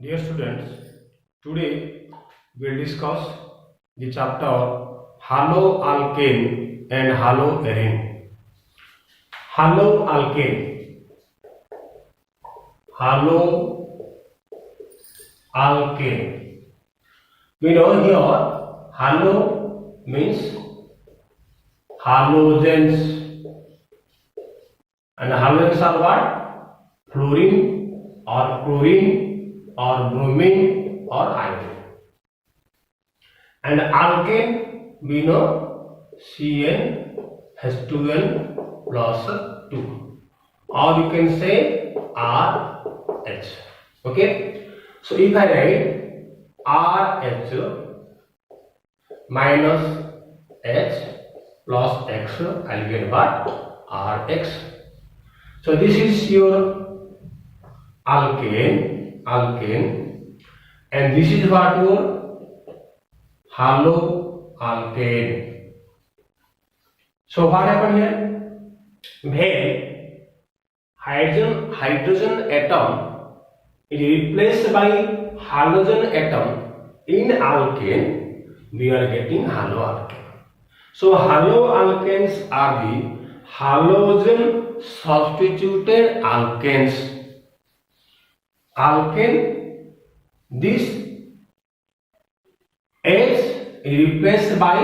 Dear students, today we'll discuss the chapter haloalkane and haloarine. Haloalkane, haloalkane. We know here halo means halogens, and halogens are what? Fluorine or chlorine or bromine or iodine. And alkane we know CnH2n plus 2, or you can say RH. Okay, so if I write RH minus H plus X, I'll get what? Rx. So this is your alkane, and this is what your haloalkane. So what happened here? When hydrogen atom is replaced by halogen atom in alkane, we are getting haloalkane. So haloalkanes are the halogen substituted alkanes. Alkane, this H is replaced by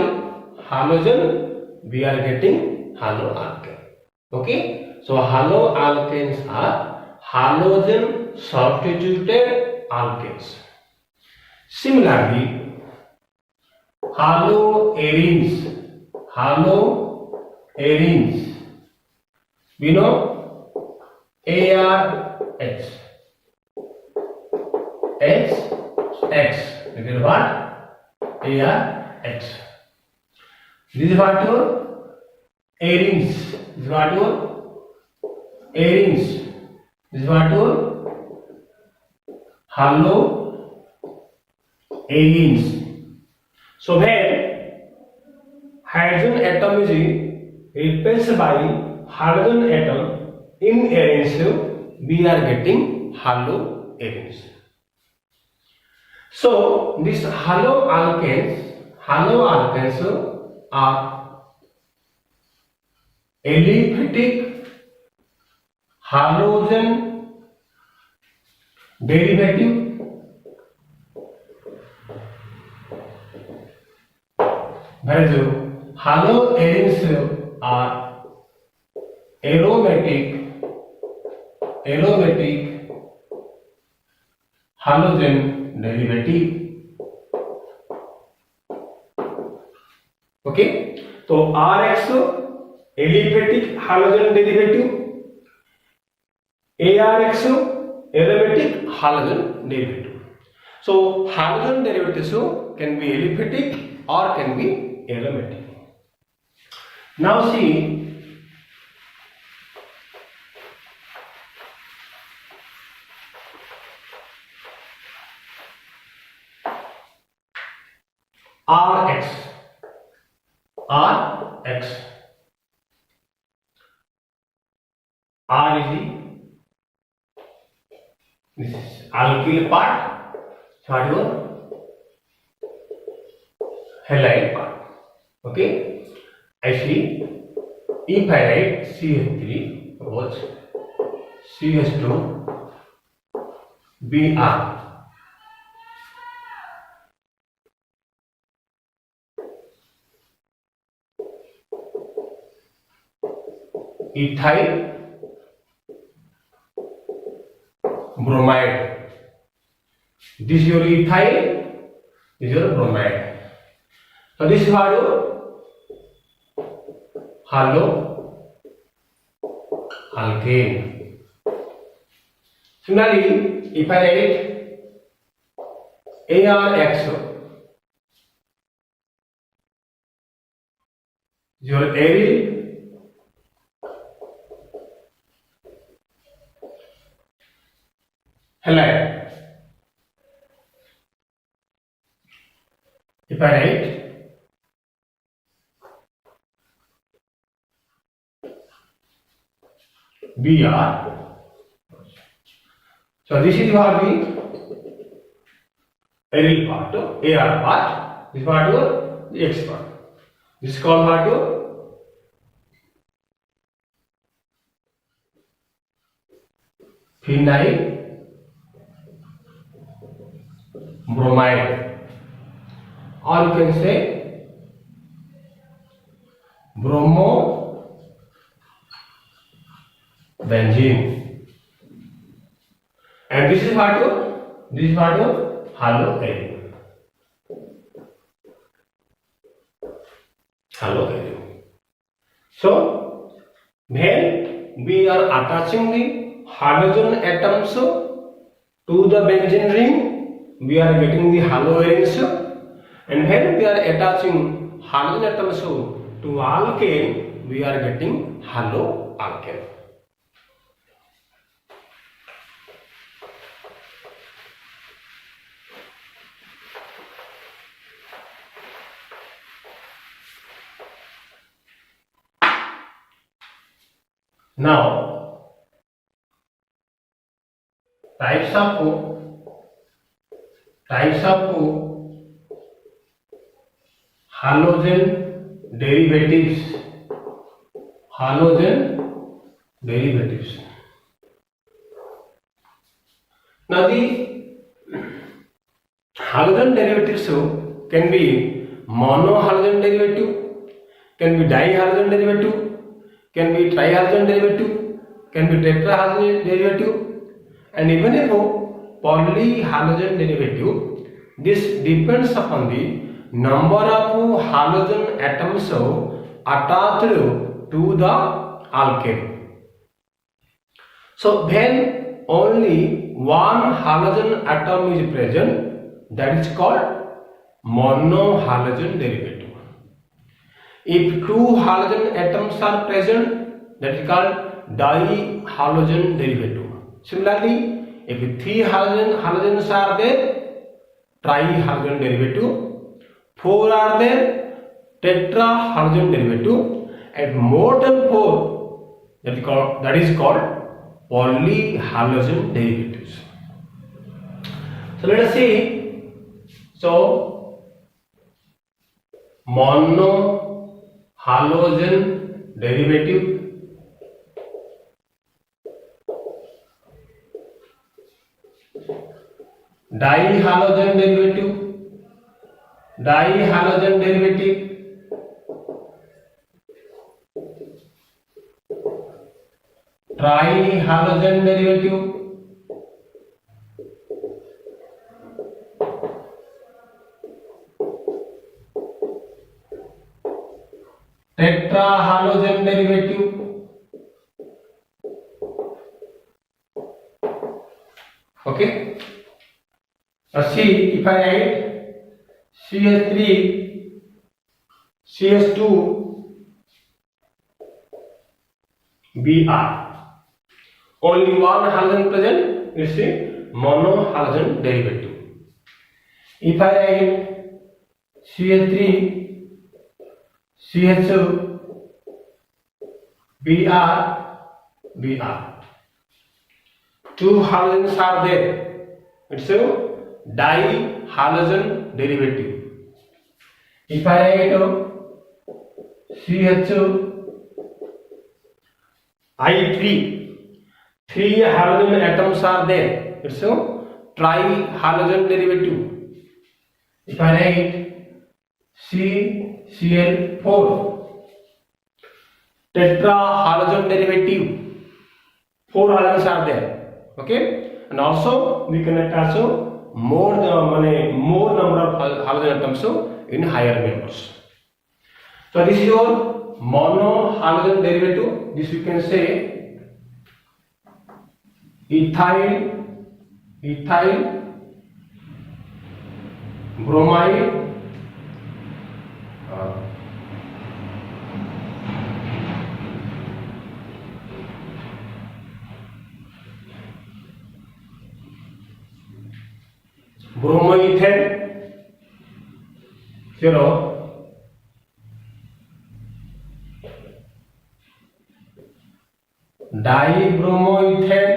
halogen, we are getting haloalkane. Okay, so haloalkanes are halogen substituted alkanes. Similarly, haloarenes, we know ARH, X, this is what? ARH. This is what your arenes. This is what your arenes. This is what your haloarenes. So when hydrogen atom is replaced by halogen atom in arenes, we are getting haloarenes. So these haloalkanes are aliphatic halogen derivative, whereas haloarenes are aromatic halogen derivative. Okay, so Rx aliphatic halogen derivative, ARX aromatic halogen derivative. So halogen derivatives can be aliphatic or can be aromatic. Now see, Rx R is this is alkyl part, what your halide part. Okay, I see if I write CH3 was CH2 Br, ethyl bromide. This is your ethyl, this is your bromide. So this is what your haloalkane. Similarly, if I write ARX, your aryl halide. If I write Br, so this is what the aryl part, AR part. This part your the X part. This is called what your phenyl bromide, or you can say bromo benzene. And this is what your halogen. So when we are attaching the halogen atoms to the benzene ring, we are getting the halogens, and when we are attaching halogen atoms to alkane, we are getting haloalkane. Now, types of halogen derivatives. Now, the halogen derivatives can be monohalogen derivative, can be dihalogen derivative, can be trihalogen derivative, can be tetrahalogen derivative, and even a polyhalogen derivative. This depends upon the number of halogen atoms attached to the alkane. So when only one halogen atom is present, that is called monohalogen derivative. If two halogen atoms are present, that is called dihalogen derivative. Similarly, if three halogens are there, trihalogen derivative. Four are there, tetrahalogen derivative, and more than four, that is called polyhalogen derivatives. So let us see. So monohalogen derivative, dihalogen derivative, trihalogen derivative, tetrahalogen derivative, okay. Now see, if I write CH3 CH2 Br, only one halogen present, it's a monohalogen derivative. If I write CH3 CH2 Br, two halogens are there, it's a dihalogen derivative. If I write CH3, three halogen atoms are there, it's a trihalogen derivative. If I write CCl4, tetrahalogen derivative, four halogens are there, okay. And also we can attach more number of halogen atoms in higher members. So this is your monohalogen derivative. This you can say ethyl bromide, bromoethane, dibromoethane,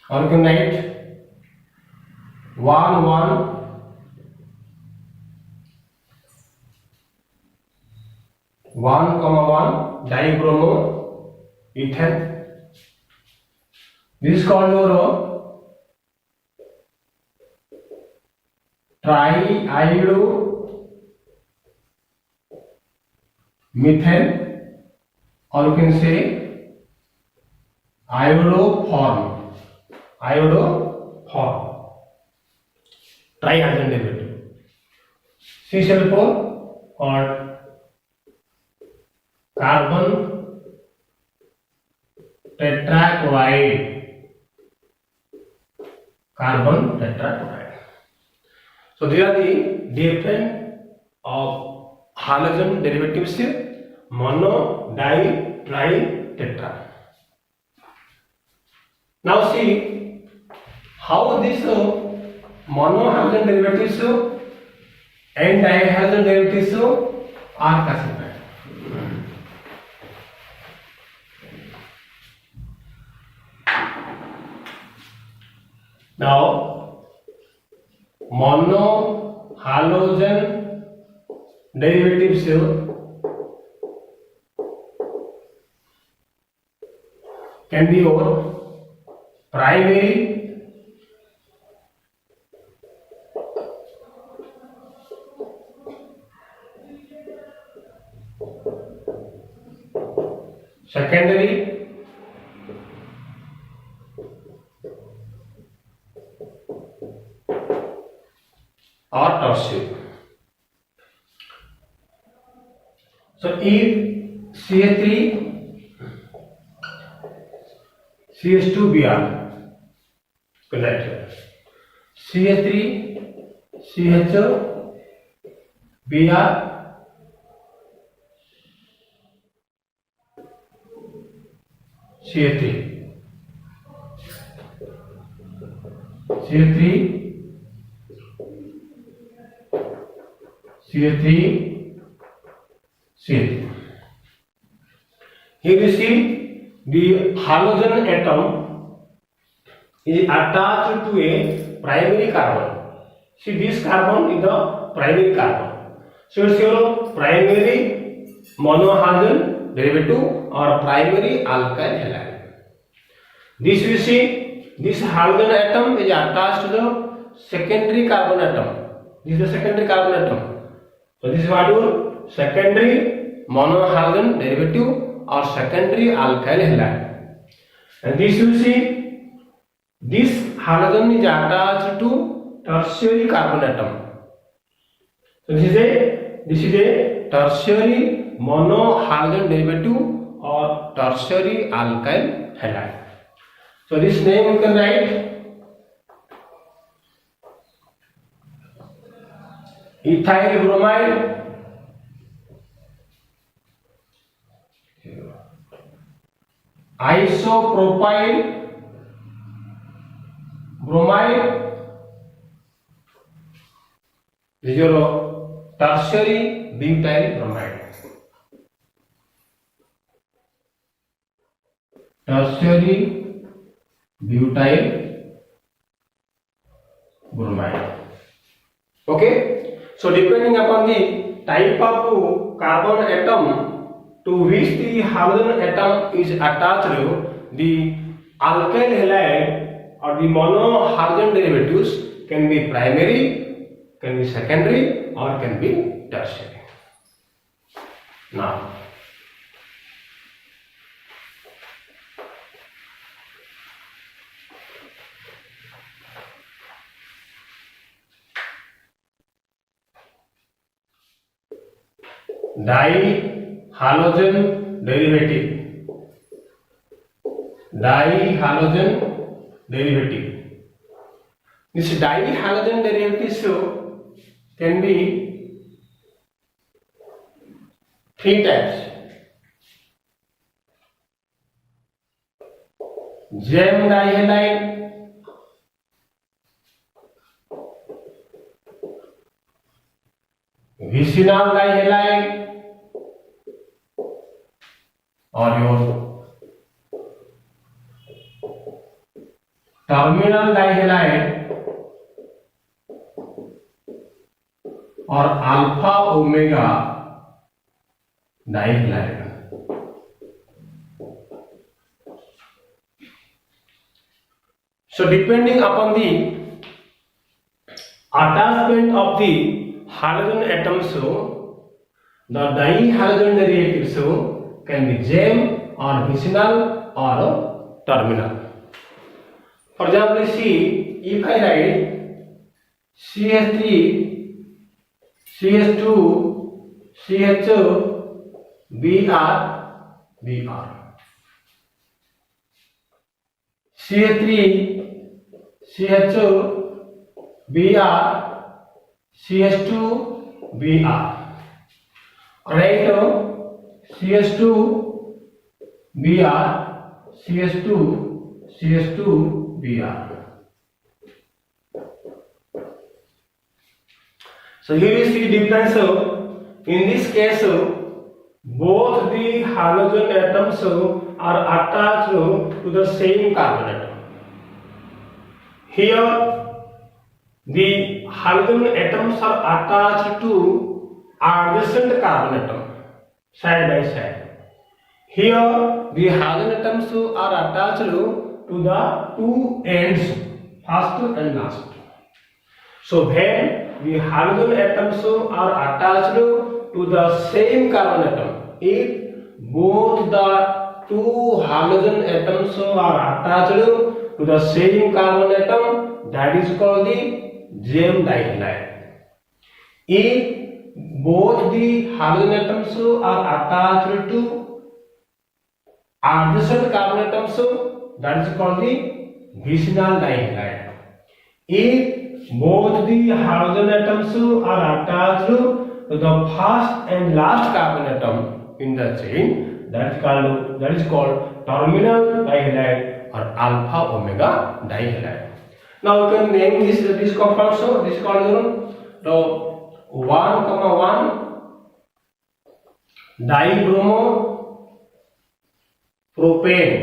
or you can write 1 1 1,1 dibromo ethane. This is called your triiodo methane, or you can say iodoform. Trihydrogen derivative. CCl4 or carbon tetrachloride. So these are the different of halogen derivatives: mono, di, tri, tetra. Now see how this mono halogen derivatives and dihalogen derivatives are classified. Now mono halogen derivatives can be your primary, secondary, or tertiary. So if CH3 CH2Br connect CH3 CHBr CH3 CH3 CH3 CH3. Here you see the halogen atom is attached to a primary carbon. See, this carbon is the primary carbon. So it's your primary monohalogen derivative or primary alkyl halide. This you see, this halogen atom is attached to the secondary carbon atom. This is the secondary carbon atom. So this is what your secondary monohalogen derivative or secondary alkyl halide. And this you see, this halogen is attached to tertiary carbon atom. So this is a tertiary monohalogen derivative or tertiary alkyl halide. So this name you can write ethyl bromide, isopropyl bromide. This is your tertiary butyl bromide. Tertiary butyl bromide. Okay. So depending upon the type of carbon atom to which the halogen atom is attached, the alkyl halide or the monohalogen derivatives can be primary, can be secondary, or can be tertiary. Now dihalogen derivative. This dihalogen derivative can be three types: gem dihalide, vicinal dihalide, or your terminal dihalide और alpha omega dihalide. So depending upon the attachment of the halogen atoms, the dihalogen derivatives can be gem or vicinal or terminal. For example, see if I write CH3 CH2 CHO Br Br, CH3 CHO Br CH2 Br, right? CH2 Br CH2 CH2 Br. So here you see difference. In this case, both the halogen atoms are attached to the same carbon atom. Here the halogen atoms are attached to adjacent carbon atom side by side. Here the halogen atoms are attached to the two ends, first and last. So when the halogen atoms are attached to the same carbon atom, if both the two halogen atoms are attached to the same carbon atom, that is called the gem dihalide. If both the halogen atoms are attached to adjacent carbon atoms, that is called the vicinal dihalide. If both the halogen atoms are attached to the first and last carbon atom in the chain, that is called terminal dihalide or alpha omega dihalide. Now you can name this compound. So this is called the 1,1 dibromo propane.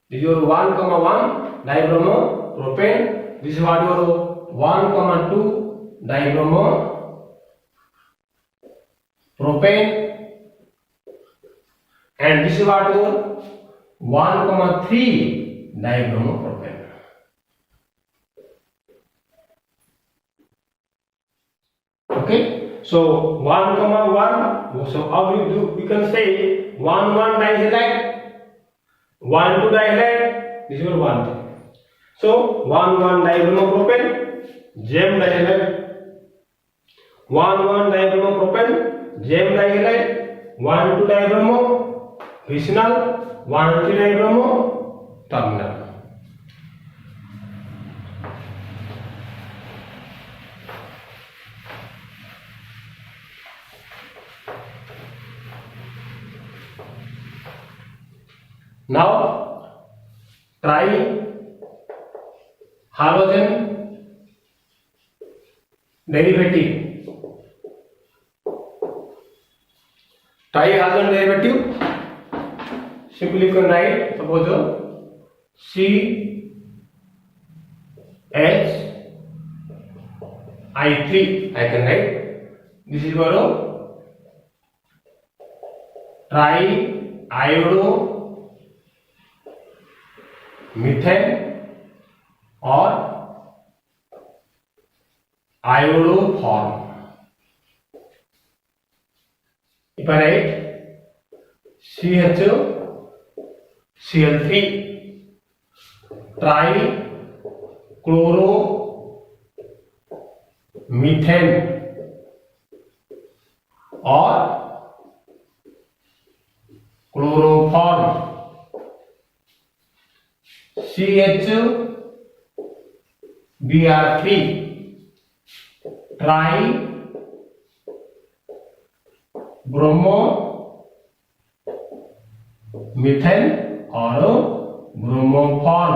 This is your 1,1 dibromo propane. This is what your 1,2 dibromo propane, and this is what your 1,3 dibromo propane. Okay, so 1,1. So how we can say 1,1 dihalide, 1,2 dihalide. This is your 1. So 1,1 dibromo propane, gem dihalide, 1,1 dibromo propane, gem dihalide, 1,2 dibromo vicinal, 1,3 dibromo terminal. Now try halogen derivative. Trihalogen derivative, simply you can write, suppose CH I3 I can write. This is your triiodo methane or iodoform. If I write CHCl3 trichloromethane or chloroform, CHBr3 tribromomethane or bromoform.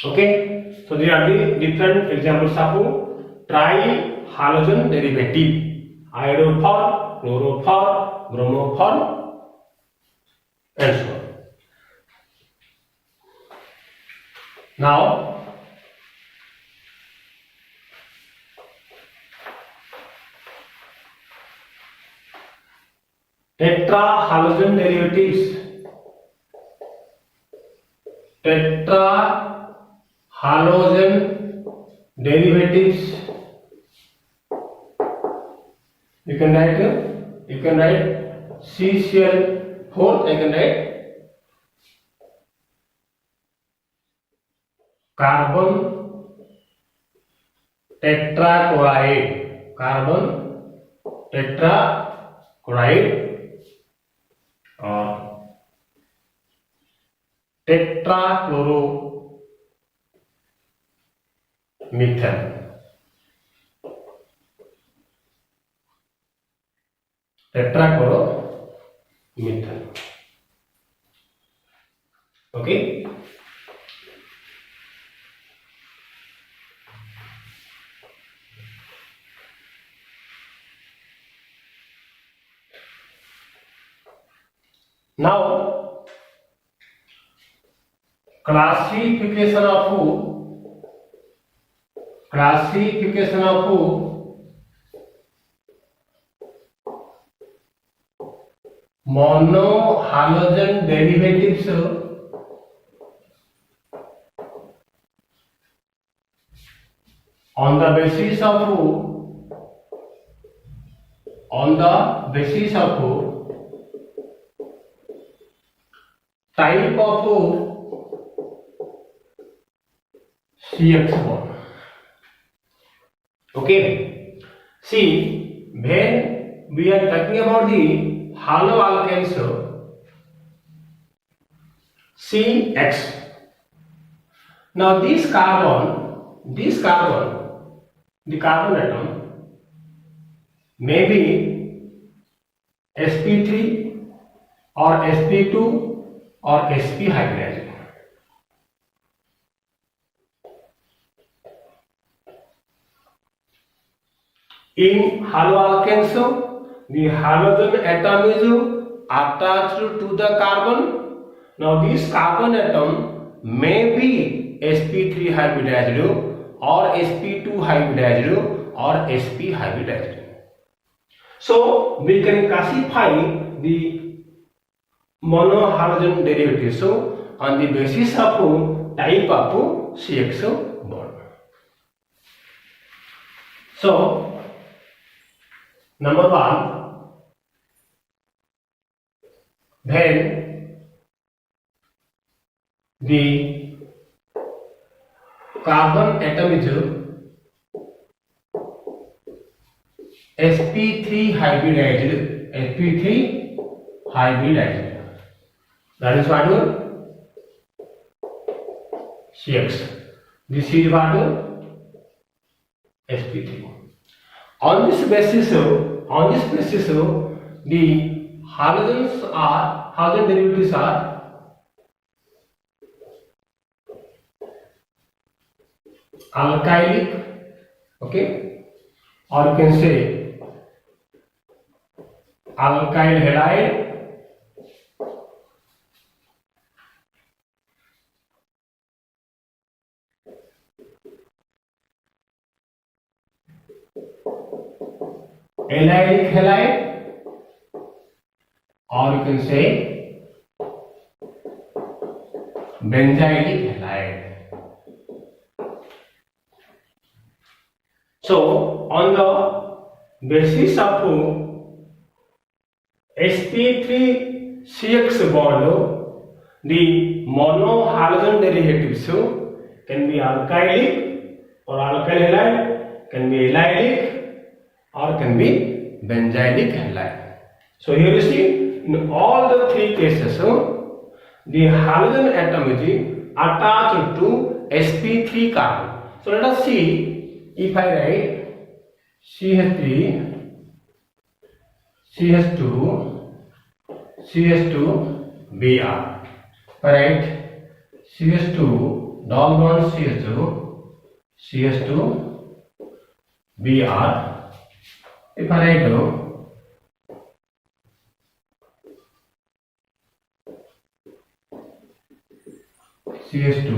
Okay, so these are the different examples of trihalogen derivative: iodoform, chloroform, bromoform, and so on. Now tetrahalogen derivatives. Tetrahalogen derivatives. You can write CCl4. I can write carbon tetrachloride. Carbon tetrachloride or tetrachloromethane. Tetrachloromethane. Okay. Now classification of monohalogen derivatives on the basis of type of CX bond. Okay. See, when we are talking about the haloalkanes, CX. Now the carbon atom may be sp3 or sp2 or sp hybridized. In haloalkanes, the halogen atom is attached to the carbon. Now this carbon atom may be sp3 hybridized or sp2 hybridized or sp hybridized. So we can classify the monohalogen derivatives on the basis of type of CX bond. So number 1, when the carbon atom is sp3 hybridized, that is what CX. This is what sp3. On this basis, the halogen derivatives are alkylic, okay, or you can say alkyl halide, allylic halide, or you can say benzylic halide. So on the basis of sp3-CX bond, the monohalogen derivatives can be alkylic or alkyl halide, can be allylic or can be benzylic halide. So here you see, in all the 3 cases, the halogen atom is attached to sp3 carbon. So let us see, if I write CH3, CH2, Br, right? CH2 double bond CH2 Br. If I write CH2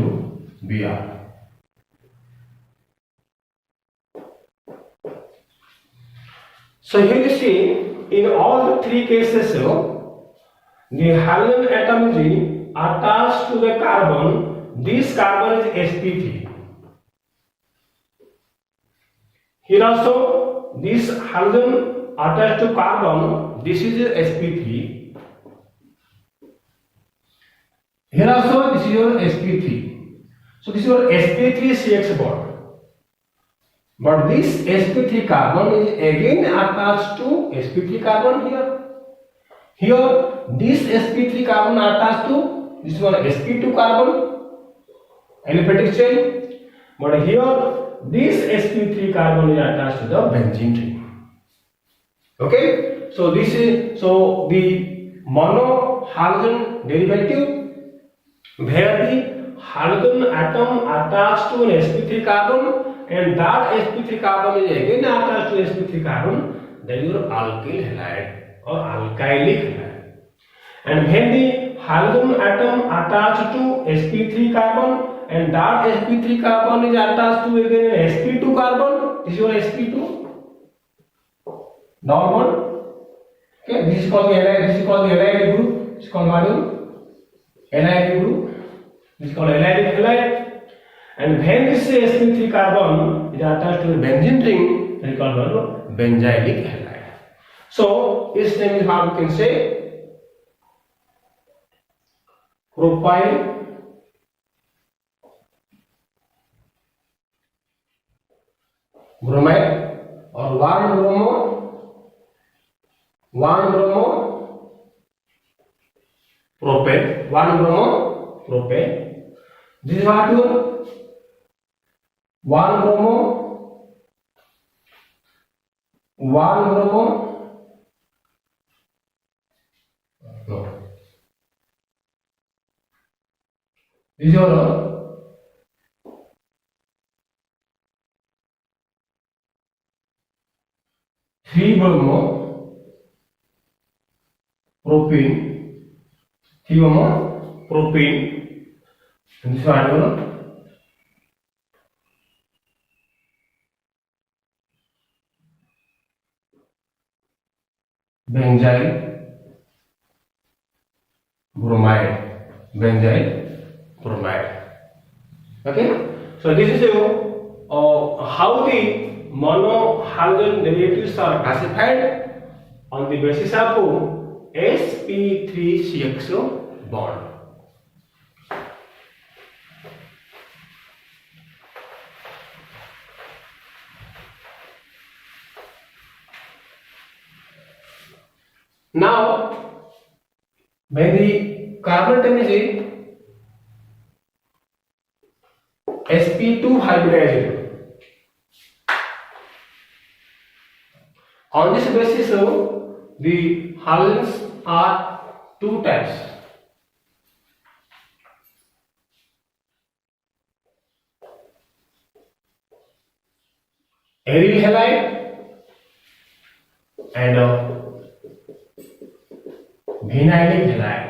Br. So here you see, in all the three cases, the halogen atom is attached to the carbon. This carbon is sp3. Here also, this halogen attached to carbon. This is sp3. Here also, this is your sp3. So this is your sp3CX bond. But this sp3 carbon is again attached to sp3 carbon here. Here, this sp3 carbon attached to this one sp2 carbon, aliphatic chain. But here, this sp3 carbon is attached to the benzene ring. Okay? So this is the mono halogen derivative where the halogen atom attached to an sp3 carbon, and that sp3 carbon is again attached to sp3 carbon, that is your alkyl halide or alkylic halide. And when the halogen atom attached to sp3 carbon, and that sp3 carbon is attached to again an sp2 carbon, this is your sp2 double bond. Okay, this is called the halide group. This is called halide group. This is called allylic halide. And when this sp3 carbon is attached to a benzene ring, it is called benzylic halide. So its name is how we can say propyl bromide or 1-bromo propane, 1-bromo propane. This is what you 1-bromo no. This is your 3-bromo propene, 3-bromo propene, and this one benzyl bromide. Okay, so this is how the mono halogen derivatives are classified on the basis of sp3CX bond. Now, when the carbon atom is sp2 hybridized, on this basis, the halogens are two types. Aryl halide and vinylic halide.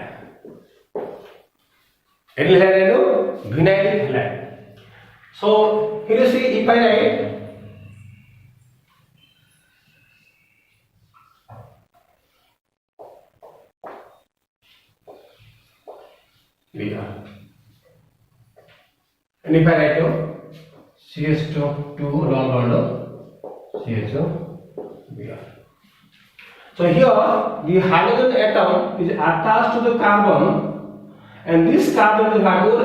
Aryl halide and vinylic halide. So here you see, if I write Br, and if I write CH2 double bond CHO Br. So here the halogen atom is attached to the carbon, and this carbon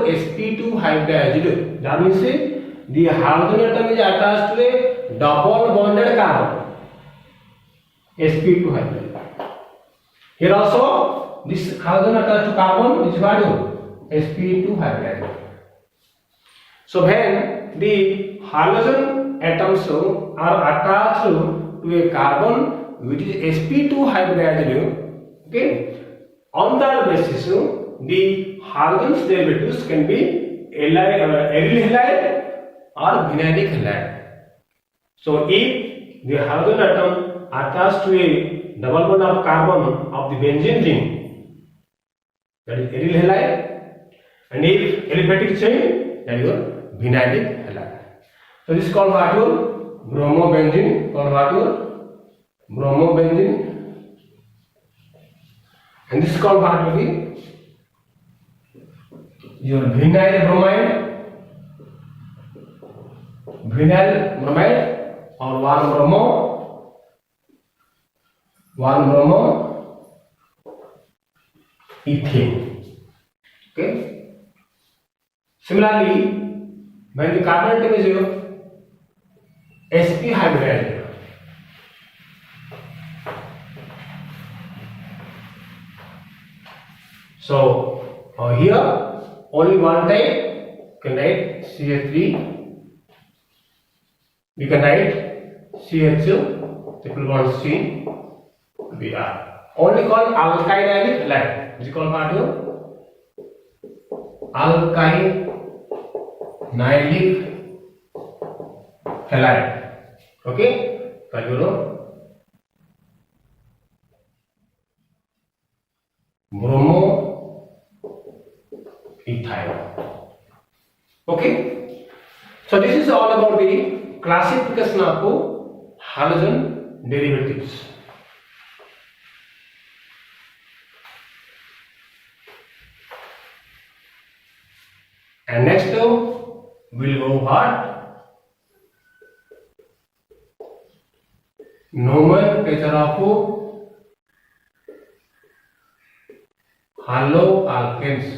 is sp2 hybridized. That means the halogen atom is attached to a double bonded carbon, sp2 hybridized. Here also this halogen attached to carbon is sp2 hybridized. So when the halogen atoms are attached to a carbon which is sp2 hybridized, okay, on that basis the halogen derivatives can be aryl halide or vinylic halide. So if the halogen atom attached to a double bond of carbon of the benzene ring, that is aryl halide, and if aliphatic chain, and your vinylic halide. So this is called what your bromobenzene, called what your bromobenzene, and this is called what will be your vinyl bromide or 1-bromo ethane. Okay. Similarly, when the carbon atom is your sp hybridized, so here only one type, you can write CH3, you can write CH2 triple bond C Br, only called alkyl halide, which is called what you alkyl nylic halide. Okay, so you know bromo ethyl. Okay, so this is all about the classification of halogen derivatives. And next we'll go what? Nomenclature of haloalkanes.